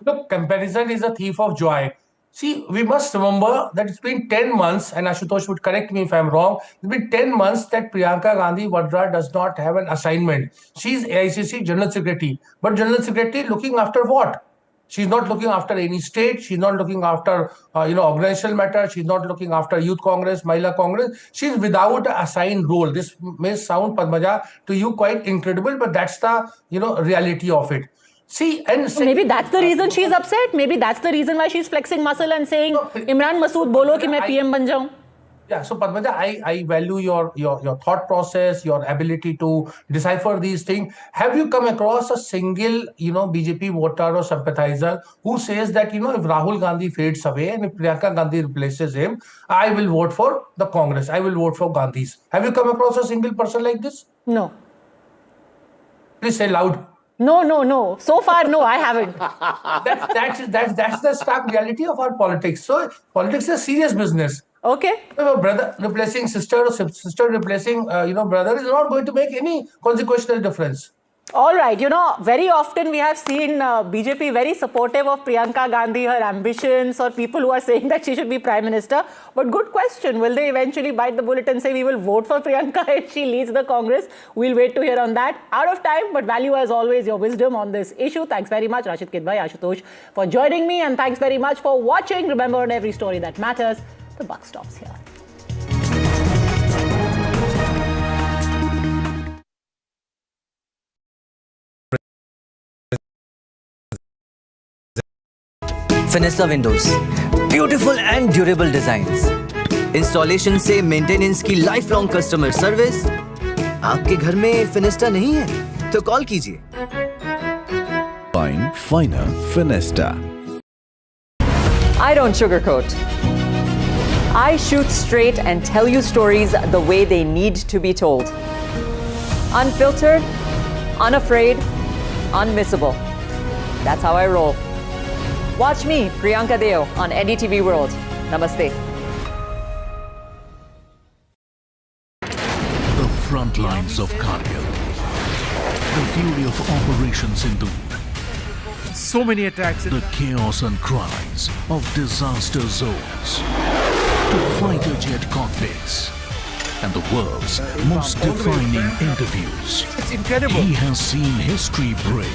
Look, comparison is a thief of joy. See, we must remember that it's been 10 months, and Ashutosh would correct me if I'm wrong, it's been 10 months that Priyanka Gandhi Vadra does not have an assignment. She's AICC General Secretary. But General Secretary looking after what? She's not looking after any state. She's not looking after, organizational matters. She's not looking after Youth Congress, Mahila Congress. She's without an assigned role. This may sound, Padmaja, to you quite incredible, but that's the, reality of it. See, and maybe that's the reason she's upset. Maybe that's the reason why she's flexing muscle and saying, Imran Masood, bolo ki main PM ban jaun. Yeah, so Padmaja, I value your thought process, your ability to decipher these things. Have you come across a single, BJP voter or sympathizer who says that, if Rahul Gandhi fades away and if Priyanka Gandhi replaces him, I will vote for the Congress. I will vote for Gandhis. Have you come across a single person like this? No. Please say loud. No. So far, no, I haven't. That's the stark reality of our politics. So politics is serious business. Okay. Brother replacing sister or sister replacing, brother is not going to make any consequential difference. All right, very often we have seen BJP very supportive of Priyanka Gandhi, her ambitions, or people who are saying that she should be Prime Minister. But good question, will they eventually bite the bullet and say we will vote for Priyanka if she leads the Congress? We'll wait to hear on that. Out of time, but value as always your wisdom on this issue. Thanks very much, Rashid Kidbhai, Ashutosh, for joining me, and thanks very much for watching. Remember, on every story that matters, the buck stops here. Finesta windows, beautiful and durable designs, installation से maintenance की life long customer service. आपके घर में फिनेस्टा नहीं है तो call कीजिए। Find Finer Finesta. I don't sugarcoat. I shoot straight and tell you stories the way they need to be told. Unfiltered, unafraid, unmissable. That's how I roll. Watch me, Priyanka Deo, on NDTV World. Namaste. The front lines of Kargil. The fury of Operation Sindhu. So many attacks. The chaos and cries of disaster zones. To fighter jet cockpits. And the world's most defining interviews. It's incredible. He has seen history break.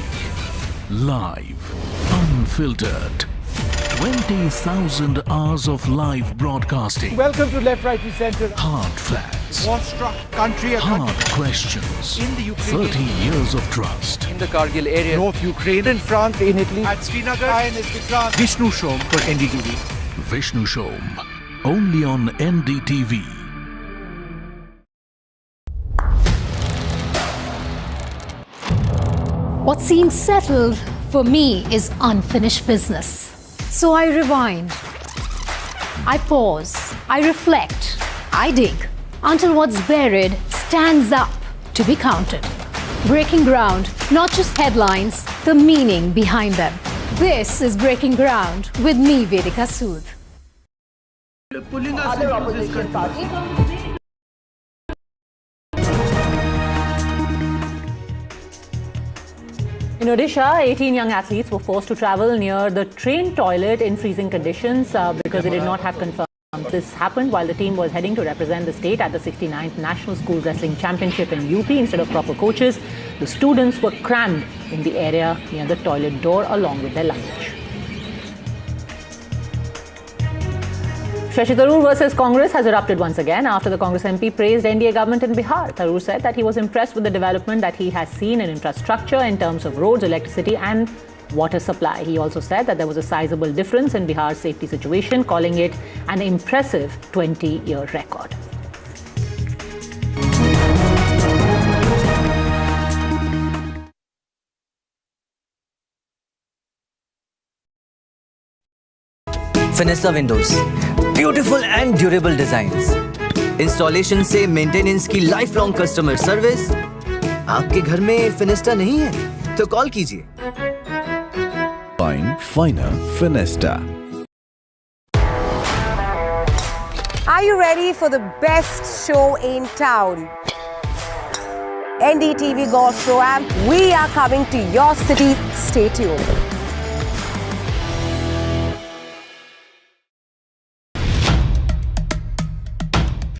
Live. Unfiltered. 20,000 hours of live broadcasting. Welcome to Left, Right, Center. Hard facts. War-struck country. Hard questions. In the Ukraine. 30 years of trust. In the Kargil area. North Ukraine. In France. In Italy. At Srinagar. Vishnu Shom for NDTV. Vishnu Shom. Only on NDTV. What seems settled for me is unfinished business. So I rewind, I pause, I reflect, I dig until what's buried stands up to be counted. Breaking ground, not just headlines, the meaning behind them. This is Breaking Ground with me, Vedika Sood. Other opposition parties. In Odisha, 18 young athletes were forced to travel near the train toilet in freezing conditions because they did not have confirmed. This happened while the team was heading to represent the state at the 69th National School Wrestling Championship in UP. Instead of proper coaches, the students were crammed in the area near the toilet door along with their luggage. Tharoor versus Congress has erupted once again after the Congress MP praised NDA government in Bihar. Tharoor said that he was impressed with the development that he has seen in infrastructure in terms of roads, electricity and water supply. He also said that there was a sizable difference in Bihar's safety situation, calling it an impressive 20-year record. Finesta windows, beautiful and durable designs, installation से maintenance की life long customer service. आपके घर में फिनेस्टा नहीं है तो call कीजिए। Find Finer Finesta. Are you ready for the best show in town? NDTV Golf Pro-Am. We are coming to your city. Stay tuned.